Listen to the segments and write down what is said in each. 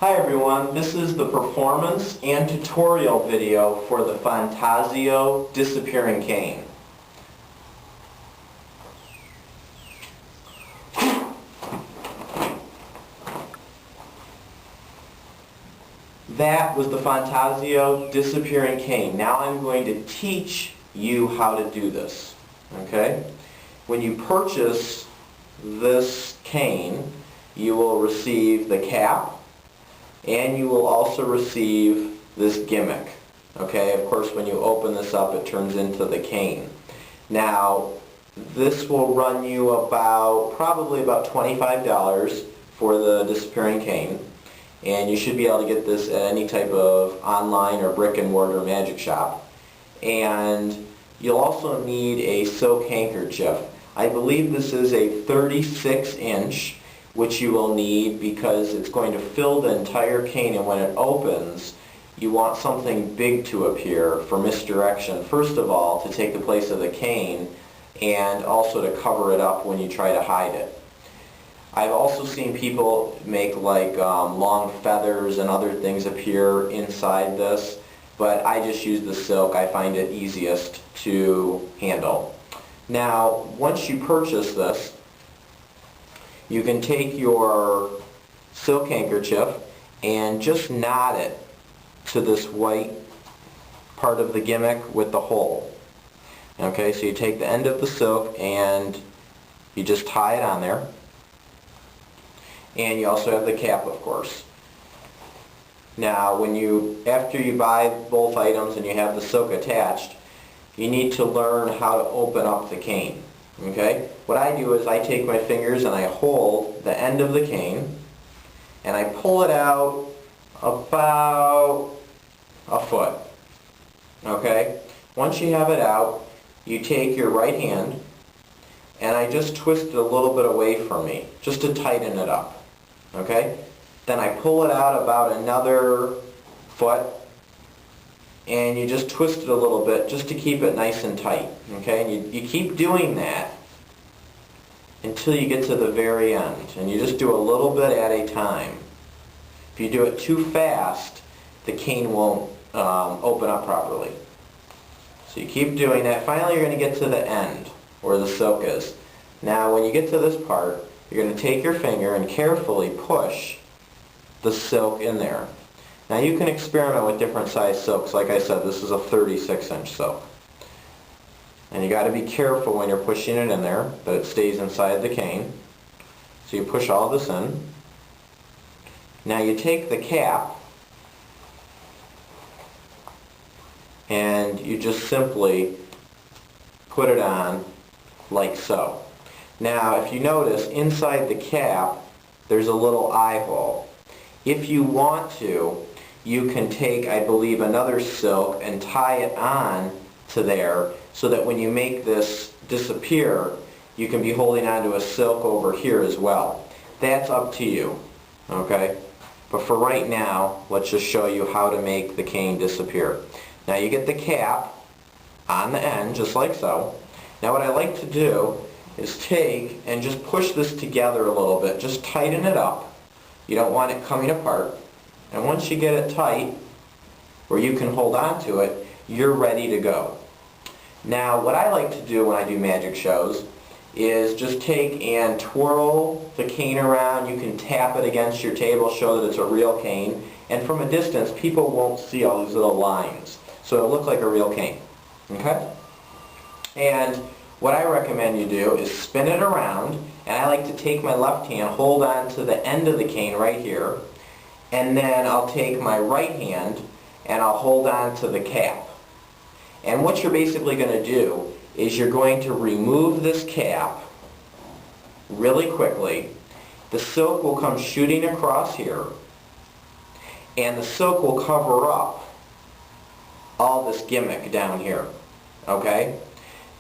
Hi everyone, this is the performance and tutorial video for the Fantazio Disappearing Cane. That was the Fantazio Disappearing Cane. Now I'm going to teach you how to do this. Okay? When you purchase this cane, you will receive the cap, and you will also receive this gimmick. Okay, of course when you open this up it turns into the cane. Now this will run you probably about $25 for the disappearing cane, and you should be able to get this at any type of online or brick and mortar magic shop. And you'll also need a silk handkerchief. I believe this is a 36-inch, which you will need because it's going to fill the entire cane, and when it opens you want something big to appear for misdirection, first of all to take the place of the cane and also to cover it up when you try to hide it. I've also seen people make long feathers and other things appear inside this, but I just use the silk. I find it easiest to handle. Now once you purchase this, you can take your silk handkerchief and just knot it to this white part of the gimmick with the hole. Okay, so you take the end of the silk and you just tie it on there. And you also have the cap, of course. Now after you buy both items and you have the silk attached, you need to learn how to open up the cane. Okay? What I do is I take my fingers and I hold the end of the cane and I pull it out about a foot. Okay? Once you have it out, you take your right hand and I just twist it a little bit away from me just to tighten it up. Okay? Then I pull it out about another foot and you just twist it a little bit just to keep it nice and tight. Okay? And you keep doing that until you get to the very end. And you just do a little bit at a time. If you do it too fast, the cane won't open up properly. So you keep doing that. Finally you're going to get to the end where the silk is. Now when you get to this part, you're going to take your finger and carefully push the silk in there. Now you can experiment with different size silks. Like I said, this is a 36-inch silk. And you got to be careful when you're pushing it in there that it stays inside the cane. So you push all this in. Now you take the cap and you just simply put it on like so. Now if you notice, inside the cap there's a little eye hole. If you want to, you can take, I believe, another silk and tie it on to there so that when you make this disappear, you can be holding onto a silk over here as well. That's up to you. Okay? But for right now, let's just show you how to make the cane disappear. Now you get the cap on the end, just like so. Now what I like to do is take and just push this together a little bit. Just tighten it up. You don't want it coming apart. And once you get it tight, where you can hold on to it, you're ready to go. Now what I like to do when I do magic shows is just take and twirl the cane around. You can tap it against your table, show that it's a real cane. And from a distance, people won't see all these little lines. So it'll look like a real cane. Okay? And what I recommend you do is spin it around, and I like to take my left hand, hold on to the end of the cane right here, and then I'll take my right hand and I'll hold on to the cap. And what you're basically going to do is you're going to remove this cap really quickly. The silk will come shooting across here, and the silk will cover up all this gimmick down here. Okay?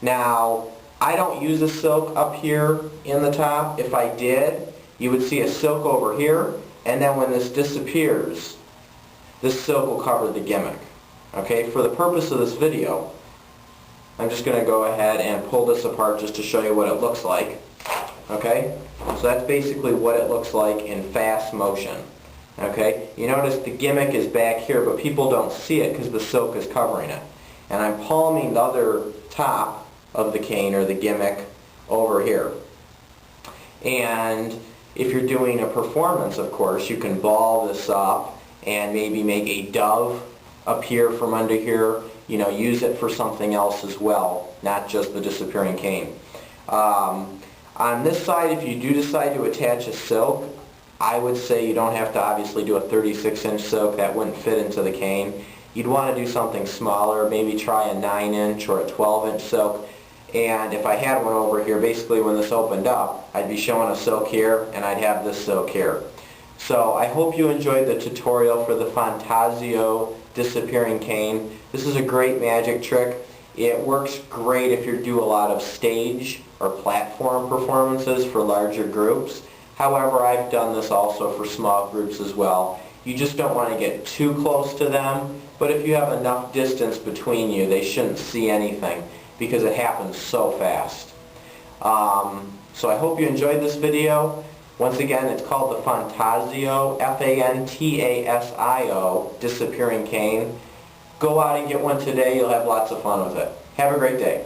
Now, I don't use a silk up here in the top. If I did, you would see a silk over here, and then when this disappears, this silk will cover the gimmick. Okay, for the purpose of this video, I'm just going to go ahead and pull this apart just to show you what it looks like. Okay, so that's basically what it looks like in fast motion. Okay, you notice the gimmick is back here, but people don't see it because the silk is covering it. And I'm palming the other top of the cane, or the gimmick, over here. And if you're doing a performance, of course, you can ball this up and maybe make a dove appear from under here. You know, use it for something else as well, not just the disappearing cane. On this side, if you do decide to attach a silk, I would say you don't have to obviously do a 36-inch silk. That wouldn't fit into the cane. You'd want to do something smaller, maybe try a 9-inch or a 12-inch silk. And if I had one over here, basically when this opened up, I'd be showing a silk here, and I'd have this silk here. So I hope you enjoyed the tutorial for the Fantazio disappearing cane. This is a great magic trick. It works great if you do a lot of stage or platform performances for larger groups. However, I've done this also for small groups as well. You just don't want to get too close to them, but if you have enough distance between you, they shouldn't see anything because it happens so fast. So I hope you enjoyed this video. Once again, it's called the Fantazio, F-A-N-T-A-S-I-O, disappearing cane. Go out and get one today. You'll have lots of fun with it. Have a great day.